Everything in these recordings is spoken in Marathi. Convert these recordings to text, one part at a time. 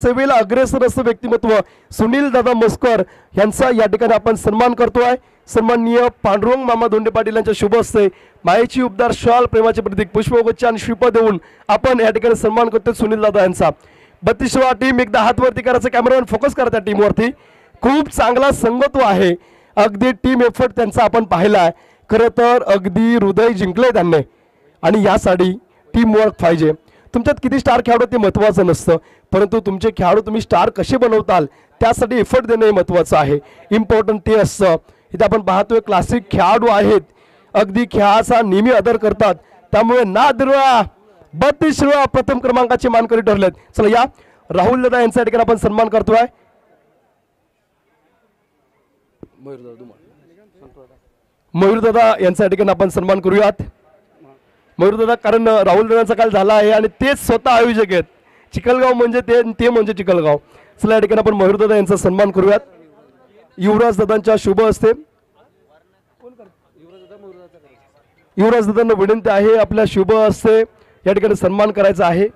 सेवेला अग्रेसर असं व्यक्तिमत्व सुनील दादा मस्कर यांचा या ठिकाणी आपण सन्मान करतोय। सन्माननीय पांडुरंग मामा धोंडे पाटील यांच्या शुभ हस्ते मायेची उपदार शाल प्रेमाचे प्रतीक पुष्पगुच्छ आणि श्रीफळ देऊन आपण या ठिकाणी सन्मान करतोय सुनील दादा यांचा। 32वा टीम एकदा हात वरती करायचं, कॅमेरामॅन फोकस करा त्या टीमवरती। खूप चांगला संगत्व आहे, अगदी टीम एफर्ट त्यांचा आपण पाहिलाय। खरं तर अगदी हृदय जिंकले त्यांनी आणि यासाठी टीम वर्क पाहिजे। तुमच्यात किती स्टार खेळाडू ते महत्त्वाचं नसतं, परंतु तुमचे खेळाडू तुम्ही स्टार कसे बनवताल त्यासाठी एफर्ट देणे महत्त्वाचं आहे। इम्पॉर्टंट ते असतं। इथे आपण पाहतोय क्लासिक खेळाडू आहेत, अगदी खेळाचा नेहमी आदर करतात, त्यामुळे नादरा 32 प्रथम क्रमांकाचे मानकरी ठरलेत। चला या राहुल दादा यांच्या ठिकाणी आपण सन्मान करतोय। मयूर दादा यांच्या ठिकाणी आपण सन्मान करूयात। मयूर दादा, कारण राहुल दादांचा काल झाला आहे आणि तेच स्वतः आयोजक आहेत। चिखलगाव म्हणजे ते म्हणजे चिखलगाव। चला या ठिकाणी आपण मयूर दादा यांचा सन्मान करूयात। युवराज दादांच्या शुभ हस्ते युवराज दादांना विनंती आहे आपल्या शुभ हस्ते या ठिकाणी सन्मान करायचा आहे।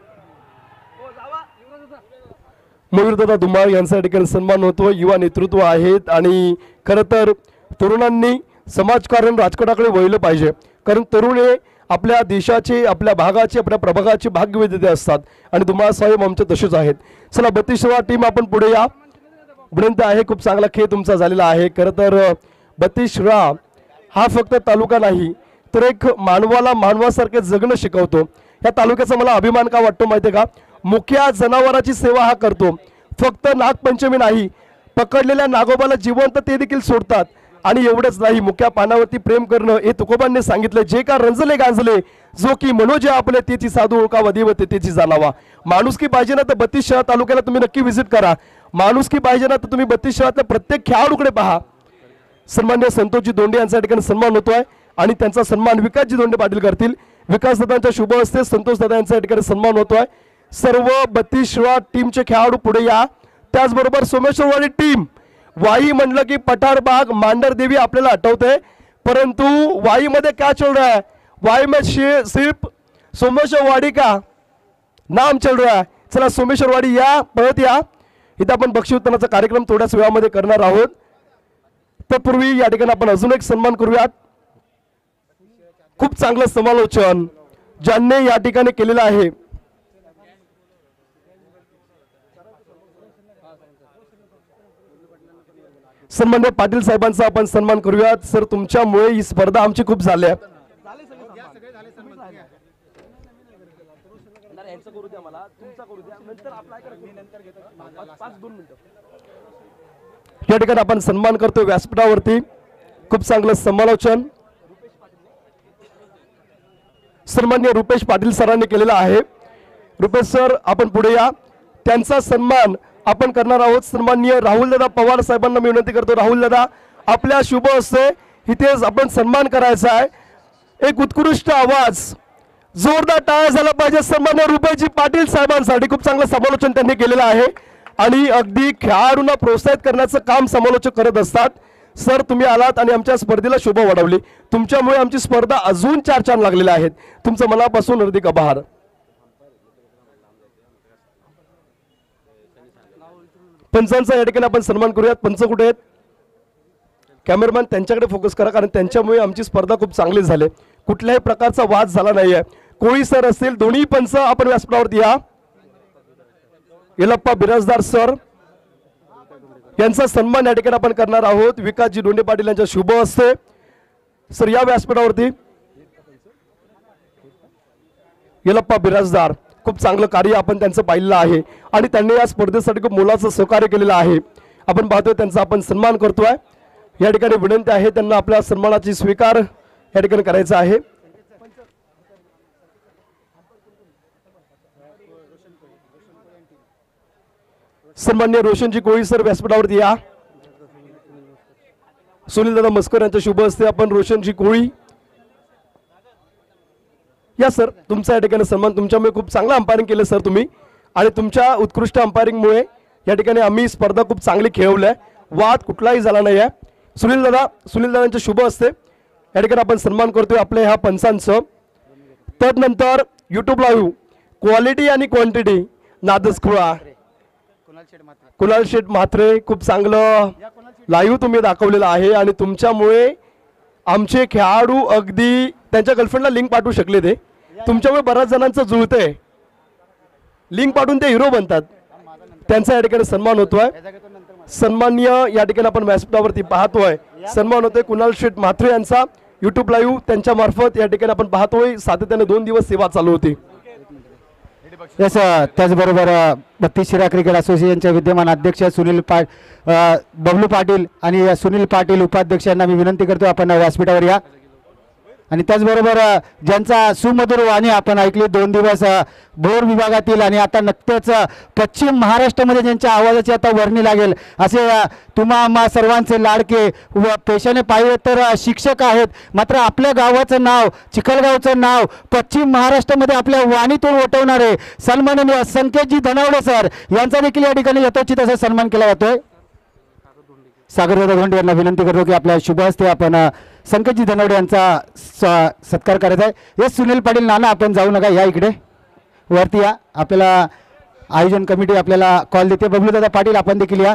मयूर दादा धुमाळ यांच्या ठिकाणी सन्मान होतो। युवा नेतृत्व आहेत आणि खरं तर तरुणांनी समाजकारण राजकारणाकडे वळलं पाहिजे, कारण तरुण हे आपल्या देशाचे, आपल्या भागाचे, आपल्या प्रभागाचे भाग्यविधाते असतात आणि धुमाळ साहेब आमचे तसेच आहेत। चला 32वा टीम आपण पुढे या, विनंती आहे। खूप चांगला खेळ तुमचा झालेला आहे। खरं तर 32 हा फक्त तालुका नाही तर एक मानवाला मानवासारखे जगणं शिकवतो। या तालुक्याचा मला अभिमान का वाटतो माहिती आहे का? मुख्या जनावराची सेवा हा करतो। फक्त नागपंचमी नाही, पकडलेल्या नागोबाला जिवंत ते देखील सोडतात। आणि एवढंच नाही, मुख्या पानावरती प्रेम करणं हे तुकोबांनी सांगितलं, जे का रंजले गांजले जो की मनोजे आपले तेची साधू ओळखा वदिवते तेची जाणावा। माणुसकी पाहिजे ना तर 32 तालुक्याला तुम्ही नक्की व्हिजिट करा। माणुसकी पाहिजे ना तर तुम्ही 32 शहरातल्या प्रत्येक खेळाडूकडे पहा। सन्मान्य संतोषजी धोंडे यांच्या ठिकाणी सन्मान होतोय आणि त्यांचा सन्मान विकासजी धोंडे पाटील करतील। विकास दादांच्या शुभ हस्ते संतोष दादा यांच्या ठिकाणी सन्मान होतोय। सर्व 32 टीमचे खेळाडू पुढे या। त्याचबरोबर सोमेश्वरवाडी टीम, वाई म्हणलं की पठारबाग मांडर देवी आपल्याला आठवते, परंतु वाई मध्ये क्या चल रहा है? वाई में सिर्फ सोमेश्वरवाडी का नाम चल रहा है। चला सोमेश्वरवाडी या, परत या। इथं आपण बक्षीस वितरणाचा कार्यक्रम थोड्याच वेळामध्ये करणार आहोत। तत्पूर्वी या ठिकाणी आपण अजून एक सन्मान करूयात। खूप चांगलं समालोचन ज्यांनी या ठिकाणी केलेलं आहे। सन्मान्य पाटील साहेबांचा आपण सन्मान करूयात। सर, तुमच्यामुळे ही स्पर्धा आमची खूप झाली आहे। या ठिकाणी आपण सन्मान करतो व्यासपीठावरती। खूप चांगलं समालोचन सन्मान्य रुपेश पाटील सरांनी केलेला आहे। रुपेश सर आपण पुढे या, त्यांचा सन्मान आपण करणार आहोत। सन्माननीय राहुल दादा पवार साहेबांना मी विनंती करतो, राहुल दादा आपल्या शुभ हस्ते इथेच आपण सन्मान करायचा आहे। एक उत्कृष्ट आवाज, जोरदार टाळ्या झाला पाहिजे सन्माननीय रुपेशजी पाटील साहेबांसाठी। खूप चांगलं समालोचन त्यांनी केलेलं आहे आणि अगदी खेळाडूंना प्रोत्साहित करण्याचं काम समालोचक करत असतात। सर, तुम्ही आलात आणि आमच्या स्पर्धेला शोभा वाढवली। तुमच्यामुळे आमची स्पर्धा अजून चार लागलेल्या आहेत। तुमचं मनापासून हार्दिक आभार। पंचांचा या ठिकाणी आपण सन्मान करूयात। पंच कुठे आहेत? कॅमेरामॅन त्यांच्याकडे फोकस करा, कारण त्यांच्यामुळे आमची स्पर्धा खूप चांगली झाली। कुठल्याही प्रकारचा वाद झाला नाहीये। कोळी सर असतील, दोन्ही पंच आपण व्यासपीठावरती या। येलप्पा बिराजदार सर यांचा सन्मान या ठिकाणी आपण करणार आहोत। विकासजी धोंडे पाटील यांच्या शुभ हस्ते सर या व्यासपीठावरती। येलप्पा बिराजदार, खूप चांगलं कार्य आपण त्यांचं पाहिलं आहे आणि त्यांनी या स्पर्धेसाठी खूप मोलाचं सहकार्य केलेलं आहे। आपण पाहतोय त्यांचा आपण सन्मान करतोय। या ठिकाणी विनंती आहे त्यांना आपल्या सन्मानाची स्वीकार या ठिकाणी करायचा आहे। सन्मान्य रोशनजी कोळी सर व्यासपीठावरती या। सुनील दादा मस्कर यांच्या शुभ हस्ते आपण रोशनजी कोळी या। सर, तुमचा या ठिकाणी सन्मान, तुमच्यामुळे खूप चांगलं अंपायरिंग केलं सर तुम्ही, आणि तुमच्या उत्कृष्ट अंपायरिंगमुळे या ठिकाणी आम्ही स्पर्धा खूप चांगली खेळवल्या। वाद कुठलाही झाला नाही आहे। सुनील दादांच्या शुभ हस्ते या ठिकाणी आपण सन्मान करतोय आपल्या ह्या पंचांचं। तदनंतर यूट्यूब लाईव्ह क्वालिटी आणि क्वांटिटी नादच खुळा कुणाल शेठ म्हात्रे, खूप चांगलं लाईव्ह तुम्ही दाखवलेलं आहे आणि तुमच्यामुळे आमचे खेळाडू अगदी त्यांच्या गर्लफ्रेंडला लिंक पाठवू शकले. ते तुमच्यामुळे बऱ्याच जणांचं जुळतंय, लिंक पाठवून ते हिरो बनतात. त्यांचा या ठिकाणी सन्मान होतोय. सन्माननीय या ठिकाणी आपण व्यासपीठावरती पाहतोय सन्मान होतोय कुणाल शेठ म्हात्रे यांचा. यूट्यूब लाईव्ह त्यांच्या मार्फत या ठिकाणी आपण पाहतोय. सातत्याने 2 दिवस सेवा चालू होती. यस, त्याचबरोबर 32 शिरा क्रिकेट असोसिएशनचे विद्यमान अध्यक्ष बबलू पाटील आणि सुनील पाटील उपाध्यक्ष यांना मी विनंती करतो आपण व्यासपीठावर या. आणि त्याचबरोबर ज्यांचा सुमधुर वाणी आपण ऐकली 2 दिवस भोर विभागातील आणि आता नुकतेच पश्चिम महाराष्ट्रामध्ये ज्यांच्या आवाजाची आता वर्णी लागेल असे तुम्हा सर्वांचे लाडके व पेशाने पाहिजे तर शिक्षक आहेत, मात्र आपल्या गावाचं नाव चिखलगावचं नाव पश्चिम महाराष्ट्रामध्ये आपल्या वाणीतून वटवणारे सन्माननीय संकेतजी धनावडे सर यांचा देखील या ठिकाणी यथोचित असा सन्मान केला जातोय. सागरदादा धोंडे यांना विनंती करतो की आपल्या शुभ हस्ते आपण संकेतजी धनावडे यांचा सत्कार करायचा आहे. यस, सुनील पाटील नाना आपण जाऊ नका, या इकडे वरती या. आपल्याला आयोजन कमिटी आपल्याला कॉल देते. बबलूदादा पाटील आपण देखील या.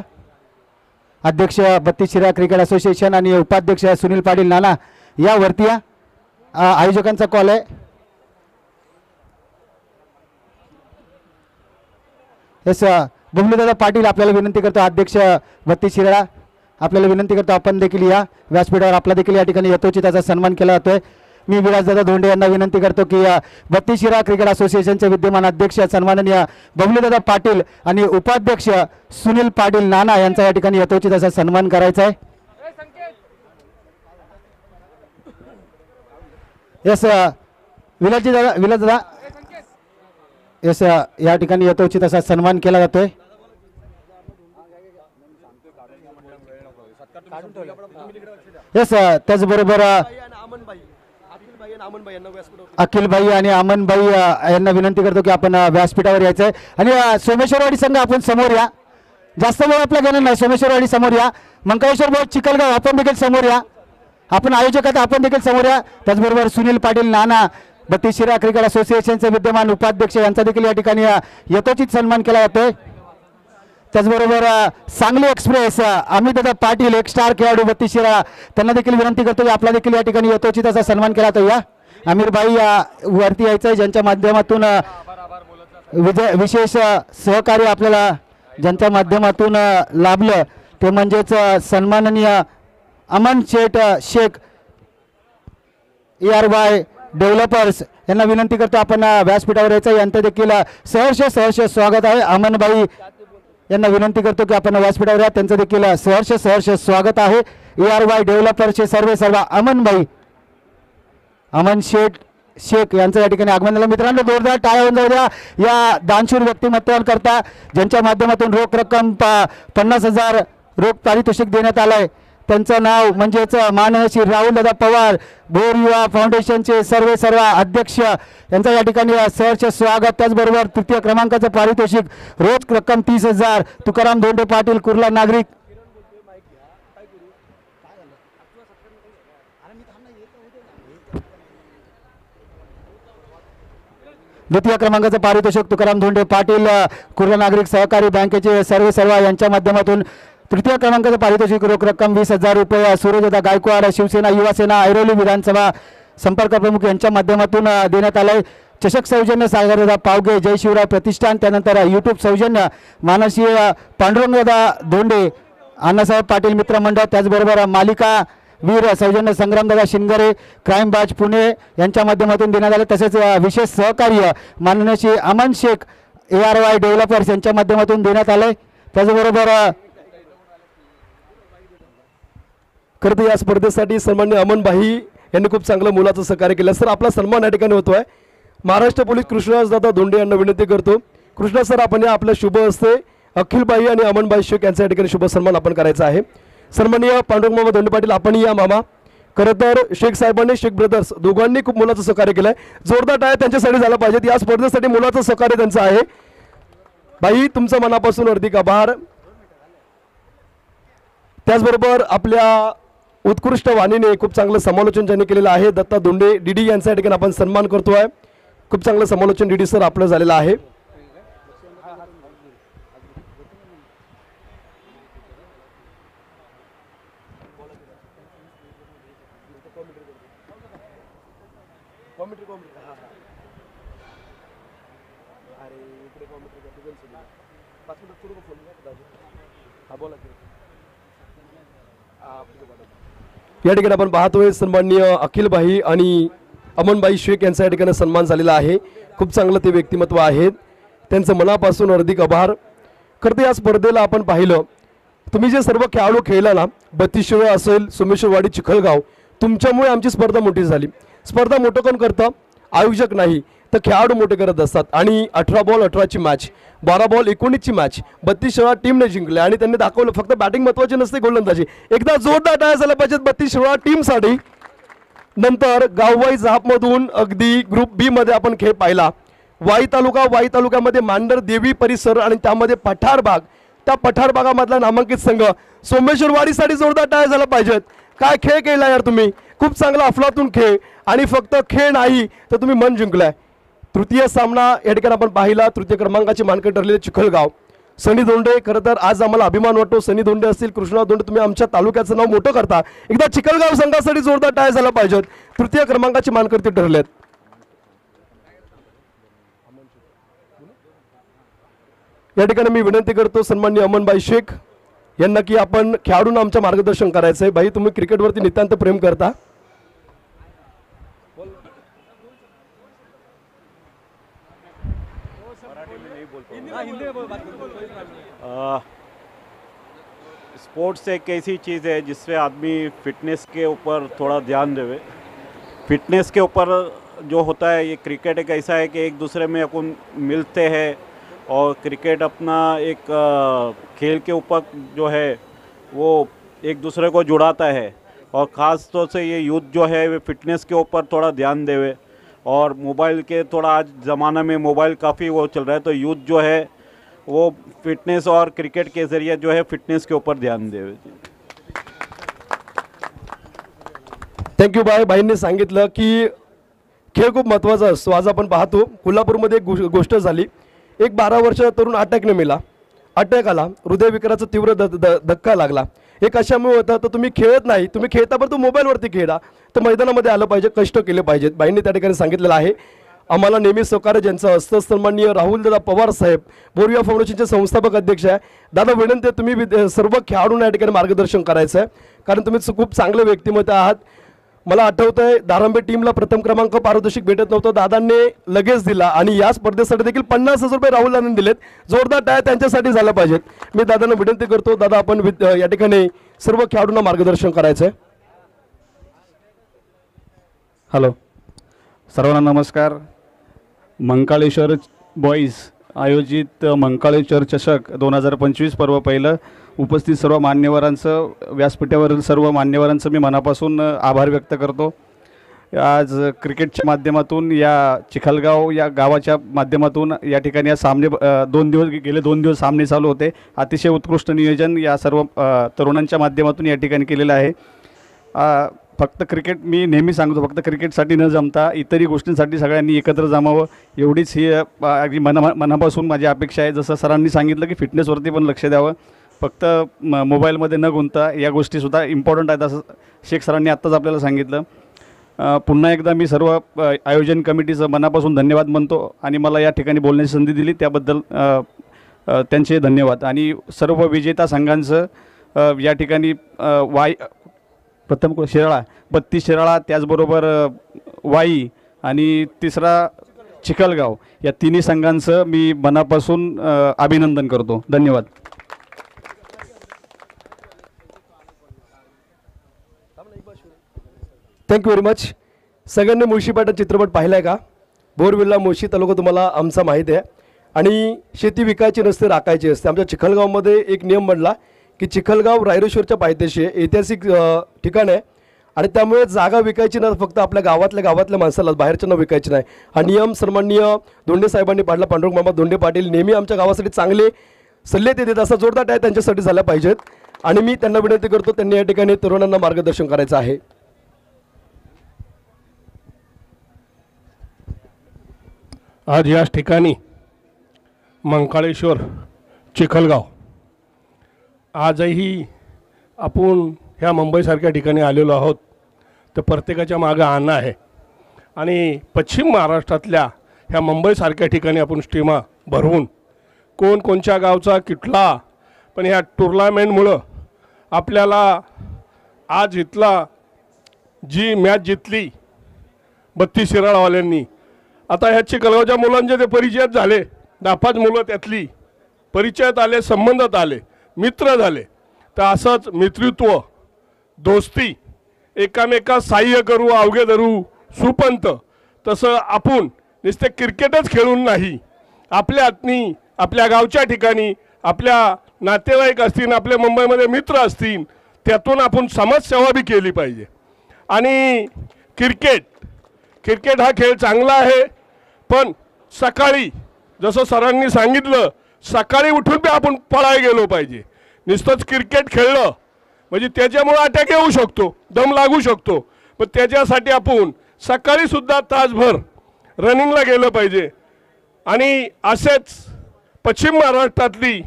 अध्यक्ष 32 शिरा क्रिकेट असोसिएशन आणि उपाध्यक्ष सुनील पाटील नाना या वरती या. आयोजकांचा कॉल आहे. यस, बबलूदादा पाटील आपल्याला विनंती करतो. अध्यक्ष 32 शिरा आपल्याला विनंती करतो आपण देखील या व्यासपीठावर. आपला देखील या ठिकाणी यथोचिताचा सन्मान केला जातोय. मी विलासदादा धोंडे यांना विनंती करतो की 32 शिरा क्रिकेट असोसिएशनचे विद्यमान अध्यक्ष सन्माननीय बबलूदादा पाटील आणि उपाध्यक्ष सुनील पाटील नाना यांचा या ठिकाणी यथोचित असा सन्मान करायचा आहे. यस, विलासदादा यस, या ठिकाणी यथोचित असा सन्मान केला जातोय. यस, त्याचबरोबर अखिलबाई आणि अमनबाई यांना विनंती करतो की आपण व्यासपीठावर यायचं आहे. आणि सोमेश्वरवाडी संघ आपण समोर या. जास्त वेळ आपला घेणार नाही. सोमेश्वरवाडी समोर या. मंकाळेश्वर बोर्ड चिखलगाव आपण देखील समोर या. आपण आयोजक आहात आपण देखील समोर या. त्याचबरोबर सुनील पाटील नाना 32 शिरा क्रिकेट असोसिएशनचे विद्यमान उपाध्यक्ष यांचा देखील या ठिकाणी यथोचित सन्मान केला जातोय. त्याचबरोबर सांगली एक्सप्रेस अमितदादा पाटील एक स्टार खेळाडू 32 शिरा त्यांना देखील विनंती करतो की आपला देखील या ठिकाणी यथोचित असा सन्मान केला जातो. या आमिरबाई वरती यायचं आहे ज्यांच्या माध्यमातून विशेष सहकार्य आपल्याला ज्यांच्या माध्यमातून लाभलं ते म्हणजेच सन्माननीय अमन शेख ERY डेव्हलपर्स यांना विनंती करतो आपण व्यासपीठावर यायचं. यांचं देखील सहर्ष स्वागत आहे. अमनबाई यांना विनंती करतो की आपण व्यासपीठावर या. त्यांचं देखील सहर्ष स्वागत आहे. ERY डेव्हलपर्सचे सर्व अमन शेख यांचं या ठिकाणी आगमन झालं. मित्रांनो जोरदार टाळ्या होऊन जाऊ द्या या दानशूर व्यक्तिमत्वांकरता ज्यांच्या माध्यमातून रोख रक्कम 50,000 रोख पारितोषिक देण्यात आलंय. त्यांचं नाव म्हणजेच माननीय श्री राहुलदादा पवार भोर युवा फाउंडेशनचे सर्व अध्यक्ष यांचा या ठिकाणी सहर्ष स्वागत. त्याचबरोबर 3य क्रमांकाचं पारितोषिक रोख रक्कम 30,000 तुकाराम धोंडे पाटील कुर्ला नागरिक. द्वितीय क्रमांकाचं पारितोषिक तुकाराम धोंडे पाटील कुर्ला नागरिक सहकारी बँकेचे सर्व यांच्या माध्यमातून. तृतीय क्रमांकाचं पारितोषिक रोख रक्कम 20,000 रुपये सूर्यदादा गायकवाड शिवसेना युवासेना ऐरोली विधानसभा संपर्क प्रमुख यांच्या माध्यमातून देण्यात आलंय. चषक सौजन्य सागरदादा पावगे जय शिवराय प्रतिष्ठान. त्यानंतर यूट्यूब सौजन्य मानसी पांडुरंगदादा धोंडे अण्णासाहेब पाटील मित्र मंडळ. त्याचबरोबर मालिका वीर सौजन्य संग्रामदादा शिंगरे क्राईम बाज पुणे यांच्या माध्यमातून देण्यात आले. तसेच विशेष सहकार्य माननीय श्री अमन शेख ERY डेव्हलपर्स यांच्या माध्यमातून देण्यात आले. त्याचबरोबर खरं तर या स्पर्धेसाठी सन्माननीय अमनबाई यांनी खूप चांगलं मुलाचं सहकार्य केलं. सर आपला सन्मान या ठिकाणी होतोय. महाराष्ट्र पोलीस कृष्णदादा धोंडे यांना विनंती करतो. कृष्णा सर आपण या आपल्या शुभ हस्ते अखिलबाई आणि अमनबाई शेख यांच्या या ठिकाणी शुभ सन्मान आपण करायचा आहे. सन्माननीय पांडुरंग मामा धोंडे पाटील आपण या मामा. खरं तर शेख साहेबांनी शेख ब्रदर्स दोघांनी खूप मुलाचं सहकार्य केलं आहे. जोरदार टाळ्या त्यांच्यासाठी झाला पाहिजेत. या स्पर्धेसाठी मुलाचं सहकार्य त्यांचं आहे. बाई तुमचं मनापासून हार्दिक आभार. त्याचबरोबर आपल्या उत्कृष्ट वाणीने खूप चांगलं समालोचन ज्यांनी केलेलं आहे दत्ता धोंडे DD यांच्या ठिकाणी आपण सन्मान करतोय. खूप चांगलं समालोचन DD सर आपलं झालेलं आहे. या ठिकाणी आपण पाहतोय सन्माननीय अखिलभाई आणि अमनबाई शेख यांचा या ठिकाणी सन्मान झालेला आहे. खूप चांगलं ते व्यक्तिमत्व आहेत, त्यांचं मनापासून हार्दिक आभार. खरं तर या स्पर्धेला आपण पाहिलं, तुम्ही जे सर्व खेळाडू खेळला ना, 32 असेल, सोमेश्वरवाडी, चिखलगाव, तुमच्यामुळे आमची स्पर्धा मोठी झाली. स्पर्धा मोठं कोण करतं? आयोजक नाही तर खेळाडू मोठे करत असतात. आणि 18 बॉल 18ची मॅच, 12 बॉल 19ची मॅच, 32 टीमने जिंकले आणि त्यांनी दाखवलं फक्त बॅटिंग महत्त्वाची नसते, गोलंदाजी. एकदा जोरदार टाळ्या झाल्या पाहिजेत 32 टीमसाठी. नंतर गाववाई झापमधून अगदी ग्रुप बी मध्ये आपण खेळ पाहिला. वाई तालुक्यामध्ये मांडर देवी परिसर आणि त्यामध्ये पठार भाग, त्या पठार भागामधला नामांकित संघ सोमेश्वरवाडीसाठी जोरदार टाळ्या झाल्या पाहिजेत. काय खेळ केला यार तुम्ही, खूप चांगला अफलातून खेळ. आणि फक्त खेळ नाही तर तुम्ही मन जिंकलाय. तृतीय सामना या ठिकाणी आपण पाहिला, तृतीय क्रमांकाचे मानकरी ठरलेले चिखलगाव, सनी धोंडे. खरं तर आज आम्हाला अभिमान वाटतो, सनी धोंडे असतील, कृष्णा धोंडे, तुम्ही आमच्या तालुक्याचं नाव मोठं करता. एकदा चिखलगाव संघासाठी जोरदार टाळ्या झाल्या पाहिजेत. तृतीय क्रमांकाचे मानकरी ते ठरलेत. या ठिकाणी मी विनंती करतो सन्माननीय अमनबाई शेख यांना की आपण खेळाडूंना आमचं मार्गदर्शन करायचं आहे. भाई, तुम्ही क्रिकेटवरती नितांत प्रेम करता. स्पोर्ट्स एक ऐसी चीज़ है जिससे आदमी फिटनेस के ऊपर थोड़ा ध्यान देवे. फिटनेस के ऊपर जो होता है, ये क्रिकेट एक ऐसा है कि एक दूसरे में अपन मिलते हैं और क्रिकेट अपना एक खेल के ऊपर जो है वो एक दूसरे को जुड़ाता है. और ख़ास तौर से ये यूथ जो है वे फिटनेस के ऊपर थोड़ा ध्यान देवे. और मोबाइल के थोड़ा आज ज़माना में मोबाइल काफ़ी वो चल रहा है, तो यूथ जो है वो फिटनेस और क्रिकेट के ज़रिए जो है फिटनेस के ऊपर ध्यान देवे. Thank you bye. भाईंनी सांगितलं की खेळ खूप महत्त्वाचा असतो. आज आपण पाहतो कोल्हापूरमध्ये एक गोष्ट झाली. एक 12 वर्षाचा तरुण अटॅकने मेला. अटॅक आला, हृदयविकाराचा तीव्र धक्का लागला. हे कशामुळे होतं? तर तुम्ही खेळत नाही, तुम्ही खेळता पण तो मोबाईलवरती खेळा. तर मैदानामध्ये आलं पाहिजे, कष्ट केले पाहिजेत. बाईंनी त्या ठिकाणी सांगितलेलं आहे. आम्हाला नेहमी सहकार्य ज्यांचं असतं, सन्माननीय राहुल दादा पवार साहेब, बोरिया फाउंडेशनचे संस्थापक अध्यक्ष आहे. दादा, विनंती आहे तुम्ही सर्व खेळाडूंना या ठिकाणी मार्गदर्शन करायचं आहे, कारण तुम्ही खूप चांगले व्यक्तिमत्व आहात. मला आठवतं आहे धारांबे टीमला प्रथम क्रमांक पारितोषिक भेटत नव्हतं, दादांनी लगेच दिला आणि या स्पर्धेसाठी देखील 50,000 रुपये राहुल दादांनी दिलेत. जोरदार टाळ्या त्यांच्यासाठी झाल्या पाहिजेत. मी दादांना विनंती करतो, दादा आपण या ठिकाणी सर्व खेळाडूंना मार्गदर्शन करायचं आहे. हॅलो, सर्वांना नमस्कार. मंकाळेश्वर बॉईज आयोजित मंकाळेश्वर चषक 2025 पर्व पहिलं उपस्थित सर्व मान्यवरांचं, व्यासपीठावरील सर्व मान्यवरांचं मी मनापासून आभार व्यक्त करतो. आज क्रिकेटच्या माध्यमातून या चिखलगाव या गावाच्या माध्यमातून या ठिकाणी या सामने 2 दिवस सामने चालू होते. अतिशय उत्कृष्ट नियोजन या सर्व तरुणांच्या माध्यमातून या ठिकाणी केलेलं आहे. फक्त क्रिकेट, मी नेहमी सांगतो, फक्त क्रिकेटसाठी न जमता इतरही गोष्टींसाठी सगळ्यांनी एकत्र जमावं, एवढीच ही अगदी मनापासून माझी अपेक्षा आहे. जसं सरांनी सांगितलं की फिटनेसवरती पण लक्ष द्यावं, फक्त मोबाईलमध्ये न गुंतता. या गोष्टीसुद्धा इम्पॉर्टंट आहेत असं शेख सरांनी आत्ताच आपल्याला सांगितलं. पुन्हा एकदा मी सर्व आयोजन कमिटीचं मनापासून धन्यवाद मानतो आणि मला या ठिकाणी बोलण्याची संधी दिली त्याबद्दल त्यांचे धन्यवाद. आणि सर्व विजेता संघांचं या ठिकाणी प्रथम शिराळा, 32 शिराळा, त्याचबरोबर वाई आणि तिसरा चिखलगाव, या तिन्ही संघांचं मी मनापासून अभिनंदन करतो. धन्यवाद. Thank you very much. सगळ्यांनी मुळशी पाटा चित्रपट पाहिला आहे का? बोरविल्ला मुळशी तालुका तुम्हाला आमचा माहीत आहे. आणि शेती विकायची नसते, राखायची असते. आमच्या चिखलगावमध्ये एक नियम बनला की चिखलगाव रायरेश्वरच्या पायथ्याशी ऐतिहासिक ठिकाण आहे आणि त्यामुळे जागा विकायची ना, फक्त आपल्या गावातल्या माणसाला, बाहेरच्यांना विकायची नाही. हा नियम सन्माननीय धोंडे साहेबांनी पाडला. पांडुरंग मामा धोंडे पाटील नेहमी आमच्या गावासाठी चांगले सल्ले ते देत. असा जोरदार टाळ्या त्यांच्यासाठी झाल्या पाहिजेत आणि मी त्यांना विनंती करतो त्यांनी या ठिकाणी तरुणांना मार्गदर्शन करायचं आहे. आज याच ठिकाणी मंकाळेश्वर चिखलगाव, आजही आपण ह्या मुंबईसारख्या ठिकाणी आलेलो आहोत. तर प्रत्येकाच्या मागं आणणं आहे आणि पश्चिम महाराष्ट्रातल्या ह्या मुंबईसारख्या ठिकाणी आपण स्टीमा भरवून कोण कोणच्या गावचा किटला, पण ह्या टुर्नामेंटमुळं आपल्याला आज इथला जी मॅच जितली 32 शिराळवाल्यांनी, आता ह्या चिखलगावच्या मुलांचे ते परिचयात झाले, 10-5 मुलं त्यातली परिचयात आले, संबंधात आले, मित्र झाले. तर असंच मित्रत्व, दोस्ती, एकामेकास सहाय्य करू, अवघे धरू, सुपंत, तसं आपण नुसते क्रिकेटच खेळून नाही, आपल्या हातनी, आपल्या गावच्या ठिकाणी आपल्या नातेवाईक असतील, आपल्या मुंबईमध्ये मित्र असतील, त्यातून आपण समाजसेवा बी केली पाहिजे. आणि क्रिकेट हा खेळ चांगला आहे, पण सकाळी जसं सरांनी सांगितलं, सकाळी उठून बी आपण पळायला गेलो पाहिजे. नुसतंच क्रिकेट खेळलं म्हणजे त्याच्यामुळे अटॅक येऊ शकतो, दम लागू शकतो, पण त्याच्यासाठी आपण सकाळीसुद्धा तासभर रनिंगला गेलं पाहिजे. आणि असेच पश्चिम महाराष्ट्रातली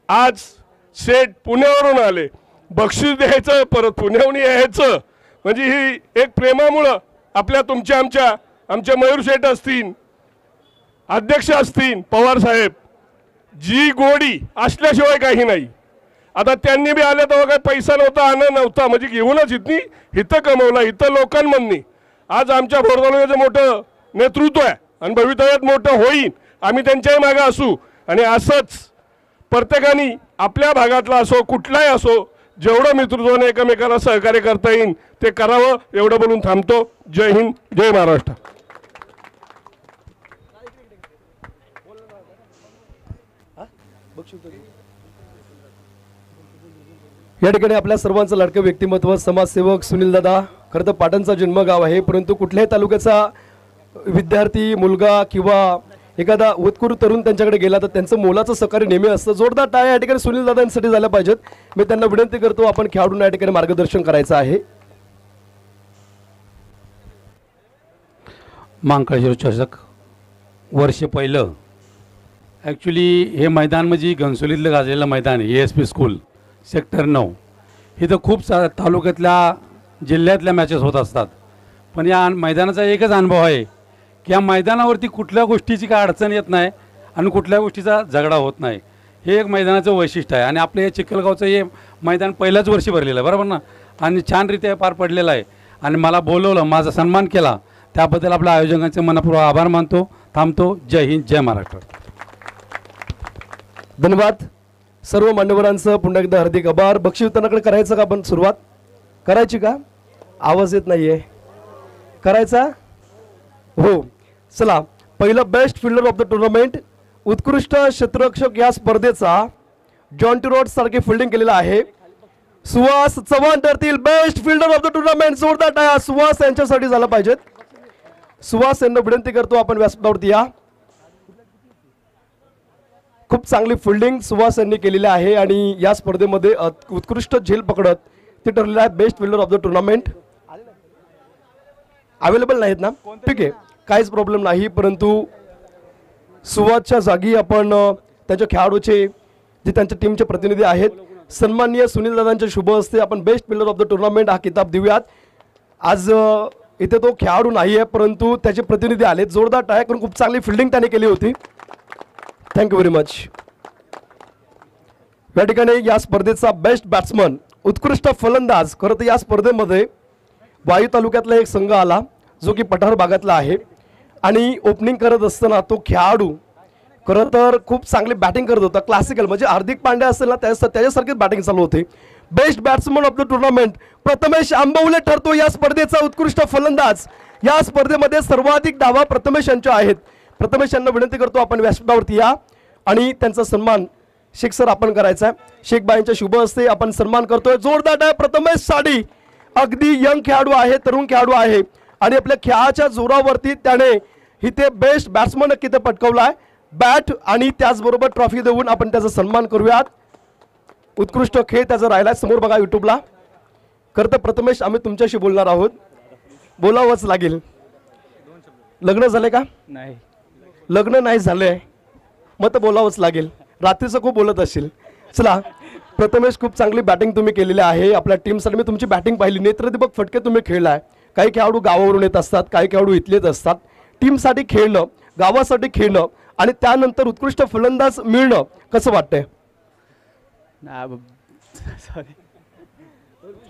आज सेट पुण्यावरून आले, बक्षीस द्यायचं, परत पुण्याहून यायचं, म्हणजे ही एक प्रेमामुळं आपल्या तुमच्या आमच्या मयूर शेठ असतील, अध्यक्ष असतील, पवार साहेब, जी गोडी असल्याशिवाय काही नाही. आता त्यांनी बी आले तेव्हा काही पैसा नव्हता, आनंद नव्हता, म्हणजे घेऊनच इथं कमवला, इथं लोकांमधनी आज आमच्या भोर तालुक्याचं मोठं नेतृत्व आहे आणि भवितव्यात मोठं होईल. आम्ही त्यांच्याही मागे असू. आणि असंच प्रत्येकाने आपल्या भागातला असो, कुठलाही असो, जेवढं मित्रत्वाने एकमेकाला सहकार्य करता येईल ते करावं, एवढं बोलून थांबतो. जय हिंद, जय महाराष्ट्र. या ठिकाणी आपल्या सर्वांचं लाडकं व्यक्तिमत्व समाजसेवक सुनील दादा. खरं तर पाटणचा जन्मगाव आहे, परंतु कुठल्याही तालुक्याचा विद्यार्थी मुलगा किंवा एखादा उत्कृष्ट तरुण त्यांच्याकडे गेला तर त्यांचं मोलाचं सहकार्य नेहमी असतं. जोरदार टाळ्या या ठिकाणी सुनील दादांसाठी झाल्या पाहिजेत. मी त्यांना विनंती करतो, आपण खेळाडूंना या ठिकाणी मार्गदर्शन करायचं आहे. मांकाळेश्वर चषक वर्ष पहिलं ॲक्च्युली हे मैदान म्हणजे घनसोलीतलं गाजलेलं मैदान आहे, ASP स्कूल सेक्टर 9. इथं खूप तालुक्यातल्या जिल्ह्यातल्या मॅचेस होत असतात, पण या मैदानाचा एकच अनुभव आहे की या मैदानावरती कुठल्या गोष्टीची काय अडचण येत नाही आणि कुठल्या गोष्टीचा झगडा होत नाही. हे एक मैदानाचं वैशिष्ट्य आहे. आणि आपलं हे चिखलगावचं हे मैदान पहिल्याच वर्षी भरलेलं आहे, बरोबर ना, आणि छानरीत्या पार पडलेलं आहे. आणि मला बोलवलं, माझा सन्मान केला, त्याबद्दल आपल्या आयोजकांचे मनपूर्वक आभार मानतो. थांबतो. जय हिंद, जय महाराष्ट्र. धन्यवाद. सर्व मान्यवरांचं पुन्हा एकदा हार्दिक आभार. बक्षीस वितरणाकडे करायचं का आपण सुरुवात? करायची का? आवाज येत नाहीये. करायचा? हो. चला, पहिलं best fielder of the tournament, उत्कृष्ट क्षेत्ररक्षक या स्पर्धेचा जॉन्टी रोड सारखे फिल्डिंग केलेलं आहे. सुहास चव्हाण ठरतील best fielder of the tournament. जोरदार टाळ्या सुहास यांच्यासाठी झाला पाहिजेत. सुहास यांना विनंती करतो, आपण व्यासपीठावरती या. खूप चांगली फिल्डिंग सुहास यांनी केलेली आहे आणि या स्पर्धेमध्ये उत्कृष्ट झेल पकडत ते ठरलेलं आहे best fielder of the tournament. Available नाहीत ना? ठीक आहे, काहीच प्रॉब्लेम नाही. परंतु सुहासच्या जागी आपण त्यांच्या खेळाडूचे जे त्यांच्या टीमचे प्रतिनिधी आहेत, सन्माननीय सुनील दादांच्या शुभ हस्ते आपण best fielder of the tournament हा किताब देऊयात. आज इथे तो खेळाडू नाही आहे, परंतु त्याचे प्रतिनिधी आले. जोरदार टाळ्या करून खूप चांगली फिल्डिंग त्याने केली होती. Thank you very much. या ठिकाणी या स्पर्धेचा बेस्ट बॅट्समन, उत्कृष्ट फलंदाज. खरं तर या स्पर्धेमध्ये वाई तालुक्यातला एक संघ आला जो की पठार भागातला आहे आणि ओपनिंग करत असताना तो खेळाडू खरं तर खूप चांगली बॅटिंग करत होता. क्लासिकल म्हणजे हार्दिक पांड्या असेल ना त्याच्यासारखीच बॅटिंग चालू होती. Best batsman of the tournament Prathamesh Ambavale ठरतो या स्पर्धेचा उत्कृष्ट फलंदाज. या स्पर्धेमध्ये सर्वाधिक धावा प्रथमेश यांच्या आहेत. प्रथमेश यांना विनंती करतो, आपण व्यासपीठावरती या आणि त्यांचा सन्मान शेख सर आपण करायचा आहे. शेख बाईंच्या शुभ हस्ते आपण सन्मान करतोय. जोरदार आहे प्रथमेश साडी. अगदी यंग खेळाडू आहे, तरुण खेळाडू आहे आणि आपल्या खेळाच्या जोरावरती त्याने इथे बेस्ट बॅट्समन नक्की ते पटकवलाय. बॅट आणि त्याचबरोबर ट्रॉफी देऊन आपण त्याचा सन्मान करूयात. उत्कृष्ट खेळ त्याचा राहिला. समोर बघा युट्यूबला. खरं तर प्रथमेश, आम्ही तुमच्याशी बोलणार आहोत, बोलावंच लागेल. लग्न झाले का? नाही, लग्न नाही झालंय, मग तर बोलावंच लागेल. रात्रीचं खूप बोलत असेल. चला प्रथमेश, खूप चांगली बॅटिंग तुम्ही केलेली आहे आपल्या टीमसाठी. मी तुमची बॅटिंग पाहिली, नेत्रदीपक फटके तुम्ही खेळलाय. काही खेळाडू गावावरून येत असतात, काही खेळाडू इथलेच असतात. टीमसाठी खेळणं, गावासाठी खेळणं आणि त्यानंतर उत्कृष्ट फलंदाज मिळणं कसं वाटतंय? Sorry,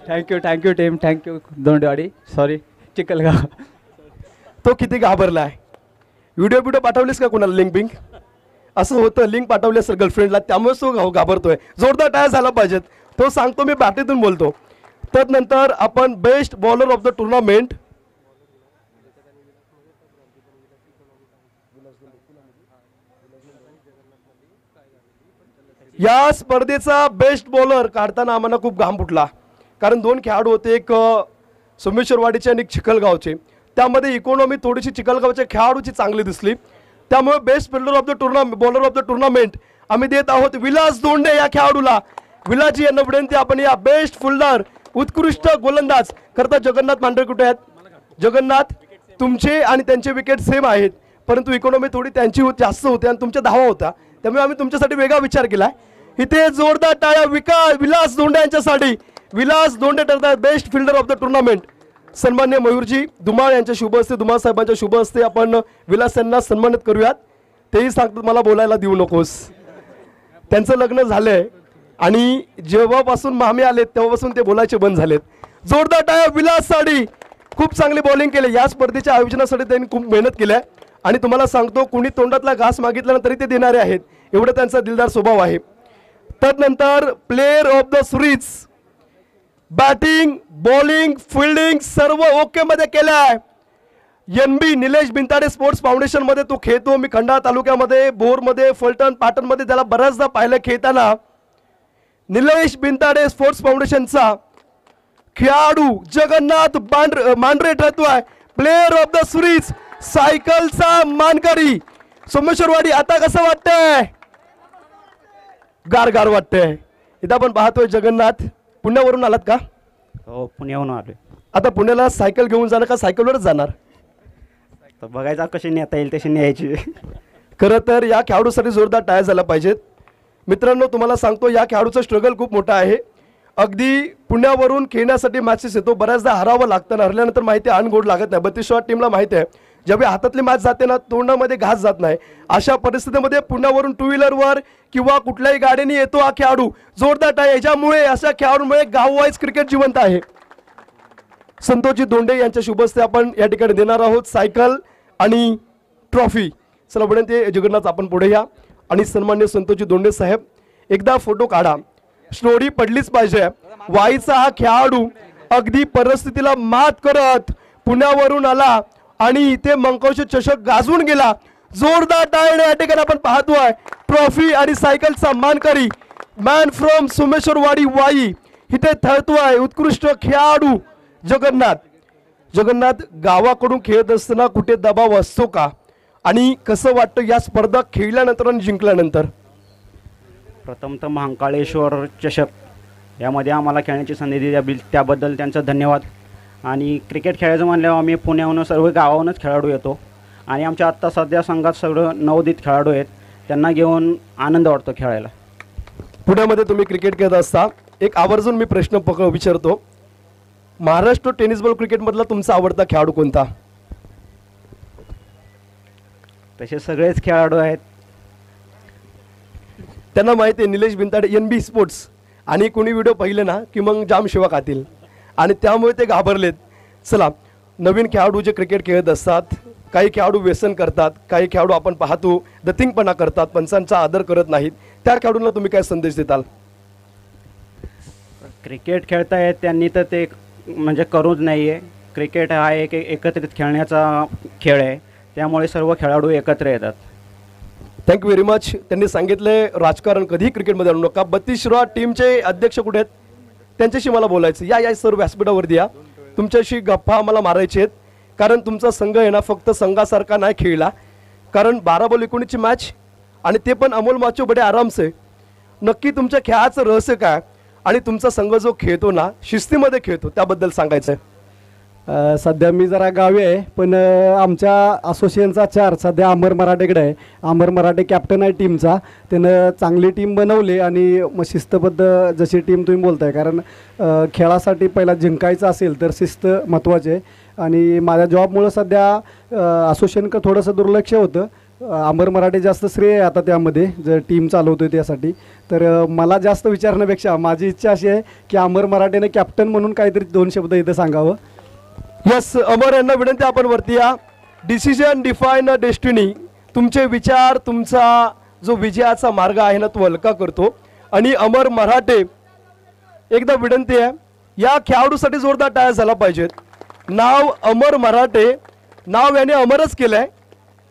thank you team, thank you Dondewadi, sorry Chikhalgaon. तो किती घाबरलाय? व्हिडिओ पाठवलीस का कोणाला लिंक बिंक? असं होतं, लिंक पाठवली असेल गर्लफ्रेंडला, त्यामुळे तो घाबरतोय. जोरदार टाळ्या झाला पाहिजेत. तो सांगतो मी बॅटीतून बोलतो. तदनंतर आपण best bowler of the tournament या स्पर्धेचा बेस्ट बॉलर काढताना आम्हाला खूप घाम फुटला, कारण दोन खेळाडू होते, एक सोमेश्वरवाडीचे आणि एक चिखलगावचे. त्यामध्ये इकॉनॉमी थोडीशी चिखलगावच्या खेळाडूची चांगली दिसली. त्यामुळे best fielder of the tournament, bowler of the tournament आम्ही देत आहोत विलास दोंडे या खेळाडूला. विलासजी यांना विनंती, आपण या बेस्ट फिल्डर, उत्कृष्ट गोलंदाज. करता जगन्नाथ मांढरे कुठे आहेत? जगन्नाथ, तुमचे आणि त्यांचे विकेट सेम आहेत, परंतु इकॉनॉमी थोडी त्यांची जास्त होते आणि तुमच्या धावा होता, त्यामुळे आम्ही तुमच्यासाठी वेगळा विचार केला. इथे जोरदार टाळ्या विलास दोंडे यांच्यासाठी. विलास दोंडे ठरतात best fielder of the tournament. सन्मान्य मयूरजी धुमाळ यांच्या शुभ हस्ते, धुमाळ साहेबांच्या शुभ हस्ते आपण विलास यांना सन्मानित करूयात. तेही सांगतात मला बोलायला देऊ नकोस. त्यांचं लग्न झालंय आणि जेव्हापासून मामे आलेत तेव्हापासून ते बोलायचे बंद झालेत. जोरदार टाळ्या विलाससाठी. खूप चांगली बॉलिंग केली. या स्पर्धेच्या आयोजनासाठी त्यांनी खूप मेहनत केली आहे आणि तुम्हाला सांगतो, कुणी तोंडातला घास मागितला तरी ते देणारे आहेत, एवढं त्यांचा दिलदार स्वभाव आहे. तदनंतर player of the series, batting, bowling, fielding सर्व ओके मध्ये केलं आहे. NB निलेश बिंताडे स्पोर्ट्स फाउंडेशन मध्ये तो खेळतो. मी खंडाळा तालुक्यामध्ये, बोरमध्ये, फलटण, पाटणमध्ये त्याला बऱ्याचदा पाहिलं खेळताना. निलेश बिंताडे स्पोर्ट्स फाउंडेशनचा खेळाडू जगन्नाथ मांढरे ठरतोय प्लेयर ऑफ द सिरीज, सायकलचा मानकरी सोमेश्वरवाडी. आता कसं वाटतंय? गार वाटतंय. इथं आपण पाहतोय जगन्नाथ, पुण्यावरून आलात का? हो, पुण्याहून आलोय. आता पुण्याला सायकल घेऊन जाणार का सायकलवरच जाणार? तर बघायचा कशी नेता येईल तशी न्यायची. खरं तर या खेळाडूसाठी जोरदार टाळ्या झाल्या पाहिजेत. मित्रांनो, तुम्हाला सांगतो या खेळाडूचं स्ट्रगल खूप मोठा आहे. अगदी पुण्यावरून खेळण्यासाठी मॅचेस येतो, बऱ्याचदा हरावं लागतं. हरल्यानंतर माहिती आहे अनगोड लागत नाही. 32 टीमला माहिती आहे, जेव्हा हातातली मॅच जाते ना तोंडामध्ये घास जात नाही. अशा परिस्थितीमध्ये पुण्यावरून टू व्हीलरवर किंवा कुठल्याही गाडीने येतो हा खेळाडू. जोरदार टाळ्या. याच्यामुळे अशा खेळाडूंमुळे गाववाईज क्रिकेट जिवंत आहे. संतोषजी दोंडे यांच्या शुभ हस्ते आपण या ठिकाणी देणार आहोत सायकल आणि ट्रॉफी. चला विनंती जगन्नाथ आपण पुढे या आणि सन्मान्य संतोषजी दोंडे साहेब एकदा फोटो काढा. स्टोरी पडलीच पाहिजे. वाईचा हा खेळाडू अगदी परिस्थितीला मात करत पुण्यावरून आला आणि इथे मंकौश चषक गाजवून गेला. जोरदार टाळ्या या ठिकाणी आपण पाहतोय. ट्रॉफी आणि सायकलचा मानकरी मॅन फ्रॉम सोमेश्वरवाडी वाई इथे ठरतोय उत्कृष्ट खेळाडू जगन्नाथ. जगन्नाथ, गावाकडून खेळत असताना कुठे दबाव असतो का आणि कसं वाटतं या स्पर्धा खेळल्यानंतर आणि जिंकल्यानंतर? प्रथमतः महाकाळेश्वर चषक यामध्ये आम्हाला खेळण्याची संधी दिली त्याबद्दल त्यांचा धन्यवाद. आणि क्रिकेट खेळायचं म्हणल्यावर आम्ही पुण्याहून सर्व गावाहूनच खेळाडू येतो आणि आमच्या आत्ता सध्या संघात सगळं नवोदित खेळाडू आहेत, त्यांना घेऊन आनंद वाटतो खेळायला. पुण्यामध्ये तुम्ही क्रिकेट खेळत असता, एक आवर्जून मी प्रश्न विचारतो, महाराष्ट्र टेनिस बॉल क्रिकेटमधला तुमचा आवडता खेळाडू कोणता? तसे सगळेच खेळाडू आहेत. त्यांना माहिती आहे निलेश बिंताडे NB स्पोर्ट्स, आणि कोणी व्हिडिओ पाहिले ना की मग जाम शिवा खातील आणि त्यामुळे ते घाबरलेत. चला, नवीन खेळाडू जे क्रिकेट खेळत असतात, काही खेळाडू व्यसन करतात, काही खेळाडू आपण पाहतो दतिंगपणा करतात, पंचांचा आदर करत नाहीत, त्या खेळाडूंना तुम्ही काय संदेश देताल? क्रिकेट खेळतायत त्यांनी तर ते म्हणजे करूच नाही आहे. क्रिकेट हा एक एकत्रित खेळण्याचा खेळ आहे, त्यामुळे सर्व खेळाडू एकत्र येतात. Thank you very much. त्यांनी सांगितले राजकारण कधीही क्रिकेटमध्ये आणू नका. 32 टीमचे अध्यक्ष कुठे आहेत? त्यांच्याशी मला बोलायचं. या सर व्यासपीठावरती या. तुमच्याशी गप्पा आम्हाला मारायचे आहेत, कारण तुमचा संघ आहे ना फक्त संघासारखा नाही खेळला, कारण 12 बॉल 19ची मॅच आणि ते पण अमोल माचो बडे आरामसे. नक्की तुमच्या खेळाचं रहस्य काय आणि तुमचा संघ जो खेळतो ना शिस्तीमध्ये खेळतो त्याबद्दल सांगायचं आहे. सध्या मी जरा गावी आहे, पण आमच्या असोसिएशनचा चार सध्या अमर मराठेकडे आहे. अमर मराठे कॅप्टन आहे टीमचा. त्यानं चांगली टीम बनवली आणि मग शिस्तबद्ध जशी टीम तुम्ही बोलताय, कारण खेळासाठी पहिला जिंकायचं असेल तर शिस्त महत्त्वाची आहे. आणि माझ्या जॉबमुळं सध्या असोसिएशनकडं थोडंसं दुर्लक्ष होतं. अमर मराठे जास्त श्रेय आहे आता त्यामध्ये, जर टीम चालवतो आहे त्यासाठी. तर मला जास्त विचारण्यापेक्षा माझी इच्छा अशी आहे की अमर मराठेने कॅप्टन म्हणून काहीतरी 2 शब्द इथं सांगावं. यस, अमर यांना विनंती, आपण वरती या. डिसिजन डिफाईन अ डेस्टिनी. तुमचे विचार, तुमचा जो विजयाचा मार्ग आहे ना तो हलका करतो. आणि अमर मराठे, एकदा विनंती आहे, या खेळाडूसाठी जोरदार टाळ्या झाला पाहिजेत. नाव अमर मराठे, नाव याने अमरच केलं आहे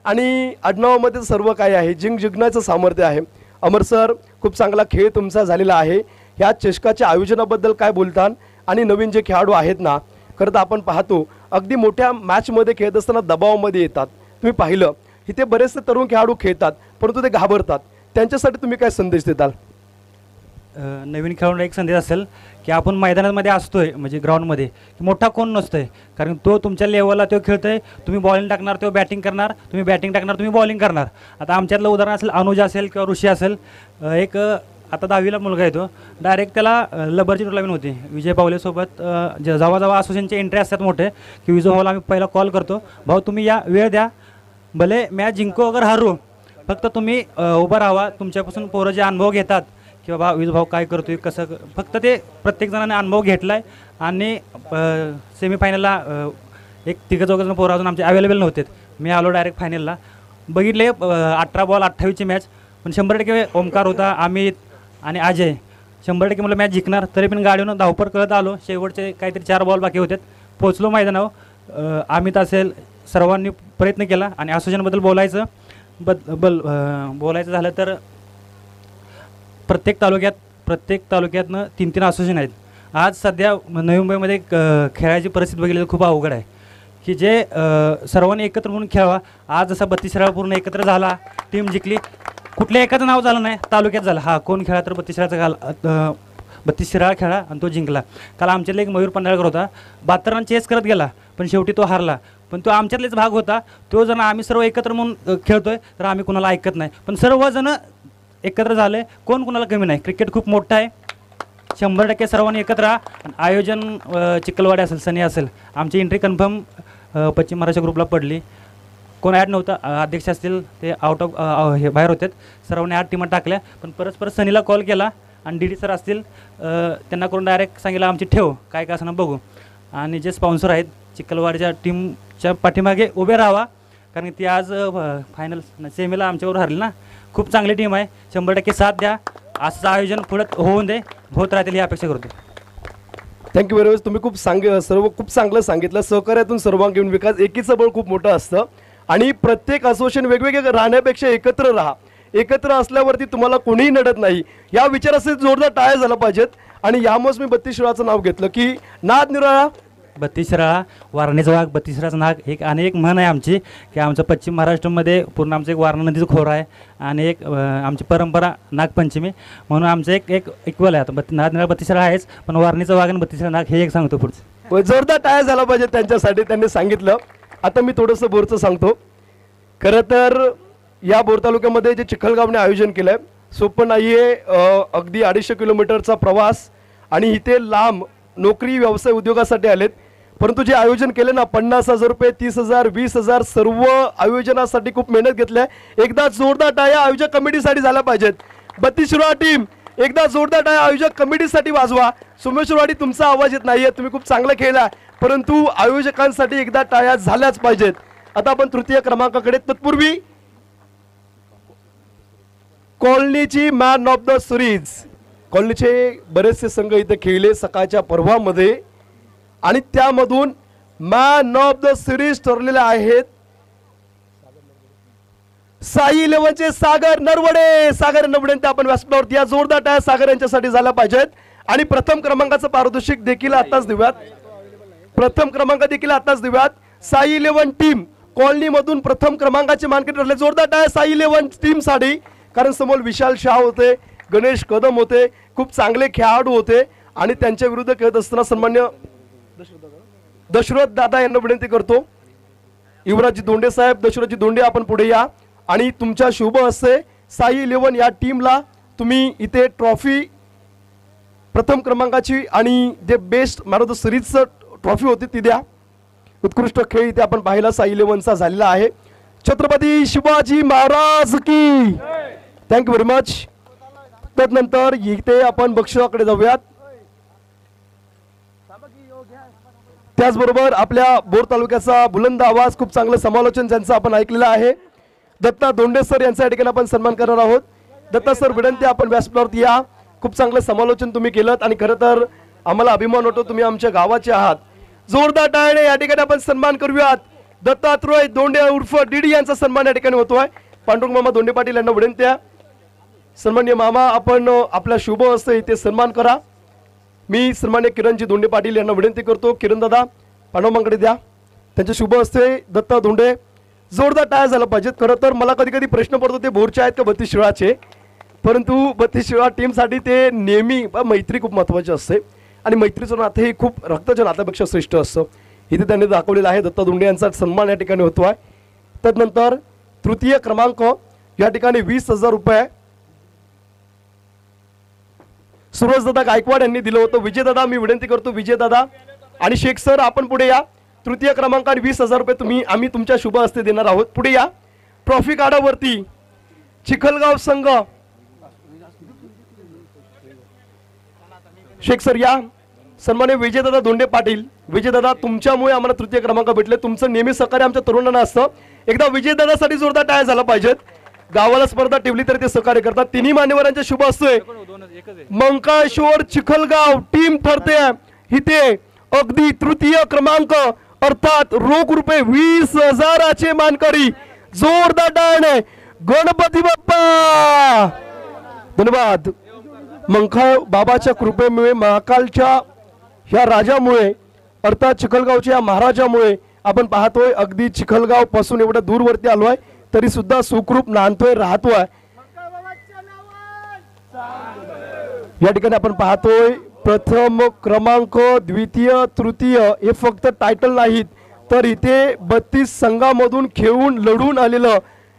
आणि आडनावामध्ये सर्व काही आहे, जिंकण्याचं सामर्थ्य आहे. अमर सर, खूप चांगला खेळ तुमचा झालेला आहे. ह्या चषकाच्या आयोजनाबद्दल काय बोलतान? आणि नवीन जे खेळाडू आहेत ना, खरं तर आपण पाहतो अगदी मोठ्या मॅचमध्ये खेळत असताना दबावामध्ये येतात. तुम्ही पाहिलं इथे बरेचसे तरुण खेळाडू खेळतात, परंतु ते घाबरतात. त्यांच्यासाठी तुम्ही काय संदेश देताल? नवीन खेळाडूंना एक संदेश असेल की आपण मैदानामध्ये असतोय, म्हणजे ग्राउंडमध्ये, की मोठा कोण नसतोय, कारण तो तुमच्या लेवलला तो खेळतोय. तुम्ही बॉलिंग टाकणार, तो बॅटिंग करणार, तुम्ही बॅटिंग टाकणार, तुम्ही बॉलिंग करणार. आता आमच्यातलं उदाहरण असेल, अनुज असेल किंवा ऋषी असेल. एक आता 10वीला मुलगा येतो, डायरेक्ट त्याला लबरची टुर्नामेंट होती विजय पावलेसोबत. जेव्हा जेव्हा असोसिएशनचे एंट्री असतात मोठे, की विजय भाऊला आम्ही पहिला कॉल करतो, भाऊ तुम्ही या, वेळ द्या, भले मॅच जिंको अगर हारू, फक्त तुम्ही उभं राहावा. तुमच्यापासून पोरं जे अनुभव घेतात की बाबा विजय भाऊ काय करतोय, कसं, फक्त ते प्रत्येक जणांनी अनुभव घेतला आहे. आणि सेमीफायनलला एक 3-4 पोरं अजून आमचे अवेलेबल नव्हते. मी आलो डायरेक्ट फायनलला, बघितले 18 बॉल 28ची मॅच, पण 100% ओमकार होता, अमित आणि अजय 100% मला मॅच जिंकणार. तरी पण गाडीवरून धावपळ करत आलो. शेवटचे काहीतरी 4 बॉल बाकी होते, पोचलो मैदानावर. अमित असेल, सर्वांनी प्रयत्न केला. आणि असोसिएशनबद्दल बोलायचं झालं तर प्रत्येक तालुक्यातनं 3-3 असोसिएशन आहेत. आज सध्या नवी मुंबईमध्ये खेळायची परिस्थिती बघितली तर खूप अवघड आहे, की जे सर्वांनी एकत्र म्हणून खेळावा. आज जसा 32 शिराळा पूर्ण एकत्र झाला, टीम जिंकली, कुठल्या एकाचं नाव झालं नाही, तालुक्यात झालं. हा कोण खेळा तर 32 शिराळाचा 32 शिराळा खेळा आणि तो जिंकला. काल आमच्यातला एक मयूर पंढरकर होता, 72 रन चेस करत गेला, पण शेवटी तो हारला. पण तो आमच्यातलेच भाग होता. तो जण आम्ही सर्व एकत्र म्हणून खेळतोय तर आम्ही कुणाला ऐकत नाही, पण सर्वजण एकत्र झाले, कोण कुणाला कमी नाही. क्रिकेट खूप मोठं आहे, 100% सर्वांनी एकत्र राहा. आणि आयोजन चिखलवाडी असेल, सनी असेल, आमची एंट्री कन्फर्म पश्चिम महाराष्ट्र ग्रुपला पडली. कोण ॲड नव्हता, अध्यक्ष असतील ते आउट ऑफ हे बाहेर होते. सर्वांनी 8 टीमा टाकल्या, पण परत सनीला कॉल केला आणि डी सर असतील त्यांना करून डायरेक्ट सांगितलं आमची ठेव काय काय असं बघू. आणि जे स्पॉन्सर आहेत चिखलवाडीच्या टीमच्या पाठीमागे उभे राहावा, कारण ती आज फायनल सेमीला आमच्यावर हरली ना. खूप चांगली टीम आहे, 100% साथ द्या. असं आयोजन पुढे होऊन दे, होत राहतील ही अपेक्षा करतो. Thank you very much. तुम्ही खूप खूप चांगलं सांगितलं. सहकार्यातून सर्वांगीण विकास, एकीचं बळ खूप मोठं असतं. आणि प्रत्येक असोसिएशन वेगवेगळे राहण्यापेक्षा एकत्र राहा. एकत्र असल्यावरती तुम्हाला कोणीही नडत नाही. या विचारासाठी जोरदार टाळ्या झाला पाहिजेत. आणि यामुळेच मी 32 शिराळाचं नाव घेतलं की नाद निराळा 32 शिराळा, वारणेचा वाघ 32 शिराळाचा नाग. एक आणि एक म्हण आहे आमची की आमचं पश्चिम महाराष्ट्रामध्ये पूर्ण आमचं एक वारणा नदीचं खोरं आहे आणि एक आमची परंपरा नागपंचमी, म्हणून आमचं एक इक्वल आहे. आता नाद निराळा 32 शिराळा आहेच, पण वारणेचा वाघ आणि 32 शिराळा नाग हे एक सांगतो पुढचं. जोरदार टाळ्या झाला पाहिजे त्यांच्यासाठी, त्यांनी सांगितलं. आता मी थोडंसं बोरचं सांगतो. खरं तर या बोर तालुक्यामध्ये जे चिखलगावने आयोजन केलं आहे सोपं नाही आहे. अगदी 250 किलोमीटरचा प्रवास आणि इथे लांब नोकरी व्यवसाय उद्योगासाठी आलेत. परंतु जे आयोजन केले ना, 50,000 रुपये, 30,000, 20,000 सर्व आयोजनासाठी खूप मेहनत घेतली आहे. एकदा जोरदार टाळ्या आयोजक कमिटीसाठी झाल्या पाहिजेत. 32 शिराळा टीम एकदा जोरदार टाळ्या आयोजक कमिटीसाठी वाजवा. सोमेश्वरवाडी तुमचा आवाज येत नाहीये, तुम्ही खूप चांगलं खेळला, परंतु आयोजकांसाठी एकदा टाळ्या झाल्याच पाहिजेत. आता आपण तृतीय क्रमांकाकडे. तत्पूर्वी कॉलनीची मॅन ऑफ द सिरीज, कॉलनीचे बरेचसे संघ इथे खेळले सकाळच्या पर्वामध्ये आणि त्यामधून मॅन ऑफ द सिरीज ठरलेले आहेत साई 11चे सागर नरवडे. सागर नरवडे आपण व्यासपीठावरती या जोरदार टाळ्या सागर यांच्यासाठी झाल्या पाहिजेत. आणि प्रथम क्रमांकाचं पारितोषिक देखील आताच देऊयात. प्रथम क्रमांक देखील आताच देऊयात. साई 11 टीम कॉलनीमधून प्रथम क्रमांकाचे मानकरी ठरले. जोरदार टाळ्या साई 11 टीमसाठी, कारण समोर विशाल शाह होते, गणेश कदम होते, खूप चांगले खेळाडू होते आणि त्यांच्या विरुद्ध खेळत असताना सन्मान्य दशरथ दादा यांना विनंती करतो, युवराजजी दोंडे साहेब, दशरथजी दोंडे आपण पुढे या आणि तुमच्या शुभ हस्ते साई 11 या टीमला तुम्ही इथे ट्रॉफी प्रथम क्रमांकाची आणि जे बेस्ट मॅन ऑफ द सिरीजचं ट्रॉफी होती ती द्या. उत्कृष्ट खेळ इथे आपण पाहिला साई 11चा झालेला आहे. छत्रपती शिवाजी महाराज की. Thank you very much. त्यानंतर इथे आपण बक्षिसाकडे जाऊयात. त्याचबरोबर आपल्या बोर तालुक्याचा बुलंद आवाज, खूप चांगलं समालोचन ज्यांचं आपण ऐकलेलं आहे, दत्ता दोंडे सर यांचा या ठिकाणी आपण सन्मान करणार आहोत. दत्ता सर विनंती, आपण व्यासपीठावरती या. खूप चांगलं समालोचन तुम्ही केलं आणि खरं तर आम्हाला अभिमान वाटतो, तुम्ही आमच्या गावाचे आहात. जोरदार टाळ्याने या ठिकाणी आपण सन्मान करूयात. दत्तात्रय दोंडे उर्फ डीडी यांचा सन्मान या ठिकाणी होतोय. पांडुरंग मामा दोंडे पाटील यांना विनंती आहे, सन्माननीय मामा आपण आपल्या शुभ हस्ते इथे सन्मान करा. मी सन्माननीय किरणजी दोंडे पाटील यांना विनंती करतो, किरण दादा पांडुरंगाकडे द्या, त्यांच्या शुभ हस्ते दत्ता दोंडे. जोरदार टाळ्या झाला पाहिजेत. खरं तर मला कधी कधी प्रश्न पडतो ते बोरचे आहेत का 32 शिळाचे, परंतु 32 शिळा टीमसाठी ते नेहमी मैत्री खूप महत्त्वाची असते आणि मैत्रीचं नातं हे खूप रक्ताच्या नात्यापेक्षा श्रेष्ठ असतं. इथे त्यांनी दाखवलेलं आहे. दत्ता दोंडे यांचा सन्मान या ठिकाणी होतो आहे. त्यानंतर तृतीय क्रमांक या ठिकाणी 20,000 रुपये सूरजदादा गायकवाड यांनी दिलं होतं. विजयदादा मी विनंती करतो, विजयदादा आणि शेख सर आपण पुढे या. तृतीय क्रमांकाने 20,000 रुपये आम्ही तुमच्या शुभ हस्ते देणार आहोत. पुढे या. ट्रॉफी काढावरती चिखलगाव संघ, शेख सर या. सन्मान्य विजयदादा दोंडे पाटील, विजयदादा तुमच्यामुळे आम्हाला तृतीय क्रमांक भेटले. तुमचं नेहमी सहकार्य आमच्या तरुणांना असतं. एकदा विजयदादासाठी जोरदार टाळ्या झाला पाहिजेत. गावाला स्पर्धा ठेवली तरी ते सहकार्य करतात. तिन्ही मान्यवरांच्या शुभ हस्ते मंकाळेश्वर चिखलगाव टीम ठरते इथे अगदी तृतीय क्रमांक अर्थात रोख रुपये 20,000चे मानकरी. जोरदार टाळ्याने गणपती बाप्पा. धन्यवाद. मंकाळ बाबाच्या कृपेमुळे, महाकालच्या ह्या राजामुळे अर्थात चिखलगावच्या या महाराजामुळे आपण पाहतोय अगदी चिखलगाव पासून एवढं दूरवरती आलोय तरी सुद्धा सुखरूप नांदतोय, राहतोय. या ठिकाणी आपण पाहतोय प्रथम क्रमांक, द्वितीय, तृतीय हे फक्त टायटल नाहीत तर इथे 32 संघामधून खेळून लढून आलेलं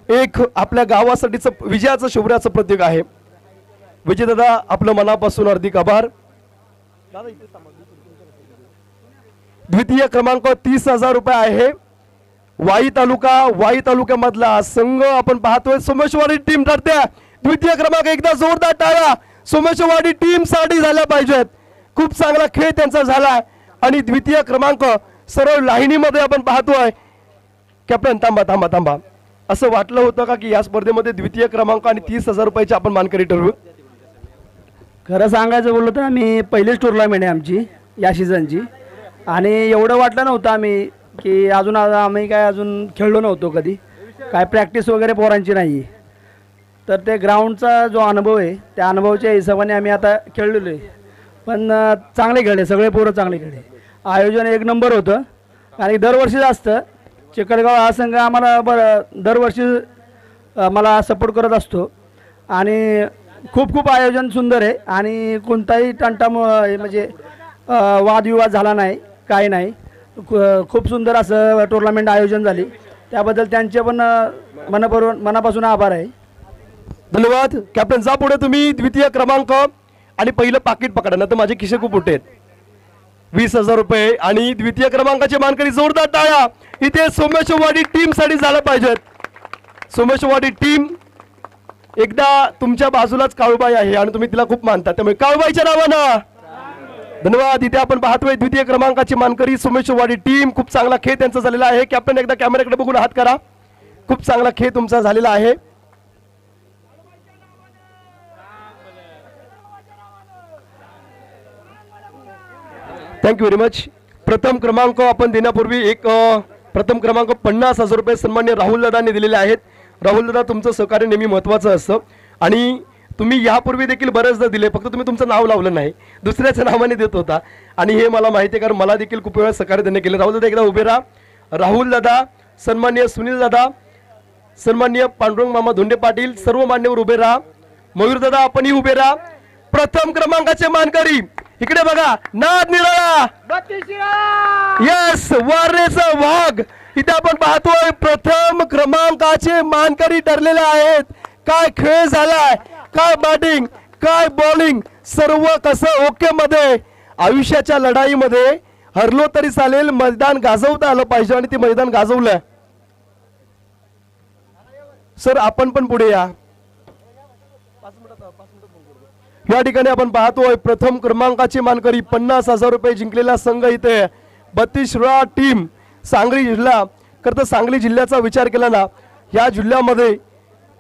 एक आपल्या गावासाठीचं विजयाचं शौर्याचं प्रतीक आहे. विजयदादा आपलं मनापासून हार्दिक आभार. द्वितीय क्रमांक 30,000 रुपये आहे. वाई तालुक्यामधला संघ आपण पाहतोय सोमेश्वरी टीम ठरते. द्वितीय क्रमांक, एकदा जोरदार टाळ्या सोमेश्वरी टीम साठी झाल्या पाहिजेत. खूप चांगला खेळ त्यांचा झाला आणि द्वितीय क्रमांक सरळ लाईनीमध्ये आपण पाहतोय. कॅप्टन थांबा, असं वाटलं होतं का की या स्पर्धेमध्ये द्वितीय क्रमांक आणि 30,000 रुपयाचे आपण मानकरी ठरवू? खरं सांगायचं बोललं तर आम्ही पहिलीच टुर्नामेंट आहे आमची या सीझनची आणि एवढं वाटलं नव्हतं आम्ही की आम्ही काय अजून खेळलो नव्हतो कधी, काय प्रॅक्टिस वगैरे पोरांची नाही. तर ते ग्राउंडचा जो अनुभव आहे त्या अनुभवाच्या हिशोबाने आम्ही आता खेळलेलो आहे. पण चांगले खेळले, सगळे पोरं चांगले खेळले. आयोजन एक नंबर होतं आणि दरवर्षी असतं. चिखलगाव हा संघ आम्हाला दरवर्षी मला सपोर्ट करत असतो आणि खूप आयोजन सुंदर आहे आणि कोणताही तंटा म्हणजे वादविवाद झाला नाही, काही नाही. खूप सुंदर असं टुर्नामेंट आयोजन झाली, त्याबद्दल त्यांचे पण मनापासून आभार आहे. धन्यवाद. कॅप्टन जा पुढे तुम्ही. द्वितीय क्रमांक आणि पहिलं पाकिट पकडा ना तर माझे खिसे खूप मोठे आहेत. 20,000 रुपये आणि द्वितीय क्रमांकाचे मानकरी. जोरदार टाळ्या इथे सोमेश्वरवाडी टीम साठी झालं पाहिजेत. सोमेश्वरवाडी टीम, एकदा तुमच्या बाजूलाच काळूबाई आहे आणि तुम्ही तिला खूप मानता, त्यामुळे काळूबाईच्या नावानं धन्यवाद. इथे आपण पाहतोय द्वितीय क्रमांकाची मानकरी सोमेश्वरवाडी टीम. खूप चांगला खेळ त्यांचा झालेला आहे. कॅप्टन एकदा कॅमेऱ्याकडे बघून हात करा. खूप चांगला खेळ तुमचा झालेला आहे. Thank you very much. प्रथम क्रमांक आपण देण्यापूर्वी एक प्रथम क्रमांक 50,000 रुपये सन्मान्य राहुल दादांनी दिलेले आहेत. राहुल दादा तुमचं सहकार्य नेहमी महत्त्वाचं असतं आणि तुम्ही यापूर्वी देखील बरेचदा दिले, फक्त तुम्ही तुमचं नाव लावलं नाही, दुसऱ्याच्या नावाने देत होता आणि हे मला माहिती आहे कारण मला देखील खूप वेळा सहकार्य त्यांनी केलं. राहुल दादा एकदा उभे राहा. राहुल दादा, सन्मान्य सुनील दादा, सन्मान्य पांडुरंग मामा धोंडे पाटील, सर्व मान्यवर उभे राहा. मयूर दादा आपणही उभे राहा. प्रथम क्रमांकाचे मानकरी इकडे बघा, नाद निराळा, यस, वारणेचा वाघ. इथे आपण पाहतोय प्रथम क्रमांकाचे मानकरी ठरलेले आहेत. काय खेळ झालाय, काय बॅटिंग, काय बॉलिंग, सर्व कसं ओके मध्ये. आयुष्याच्या लढाईमध्ये हरलो तरी चालेल, मैदान गाजवता आलं पाहिजे आणि ते मैदान गाजवलंय. सर आपण पण पुढे या. या ठिकाणी आपण पाहतोय प्रथम क्रमांकाचे मानकरी 50,000 रुपये जिंकलेला संघ इथे 32 टीम सांगली जिल्हा. खरं तर सांगली जिल्ह्याचा विचार केला ना, या जिल्ह्यामध्ये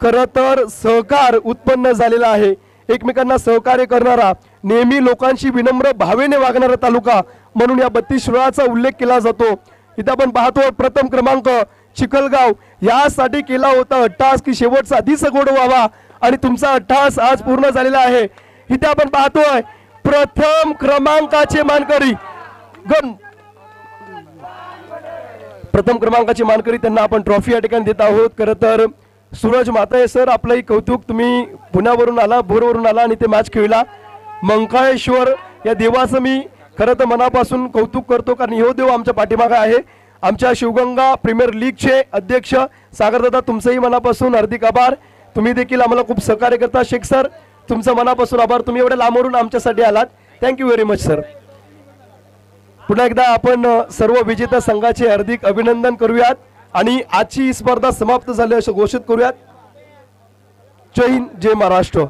खरं तर सहकार उत्पन्न झालेला आहे. एकमेकांना सहकार्य करणारा, नेहमी लोकांशी विनम्र भावेने वागणारा तालुका म्हणून या 32 उल्लेख केला जातो. इथं आपण पाहतोय प्रथम क्रमांक चिखलगाव. यासाठी केला होता अट्टहास की शेवटचा दिस गोड व्हावा आणि तुमचा अट्टहास आज पूर्ण झालेला आहे. इथे आपण पाहतोय प्रथम क्रमांकाचे मानकरी प्रथम क्रमांकाचे मानकरी त्यांना आपण ट्रॉफी या ठिकाणी देत आहोत. खरं तर सूरज माताये सर, आपलंही कौतुक. तुम्ही पुण्यावरून आला, भोरवरून आला आणि ते मॅच खेळला. मंकाळेश्वर या देवाचं मी खरं तर मनापासून कौतुक करतो, कारण ह्यो देव आमच्या पाठीमागे आहे. आमच्या शिवगंगा प्रीमियर लीगचे अध्यक्ष सागरदादा, तुमचंही मनापासून हार्दिक आभार. तुम्ही देखील आम्हाला खूप सहकार्य करता. शेख सर, तुमचं मनापासून आभार. तुम्ही एवढ्या लांबवरून आमच्यासाठी आलात, थँक्यू व्हेरी मच सर. पुन्हा एकदा आपण सर्व विजेता संघाचे हार्दिक अभिनंदन करूयात आणि आजची स्पर्धा समाप्त झाली असं घोषित करूयात. जय हिंद, जय महाराष्ट्र.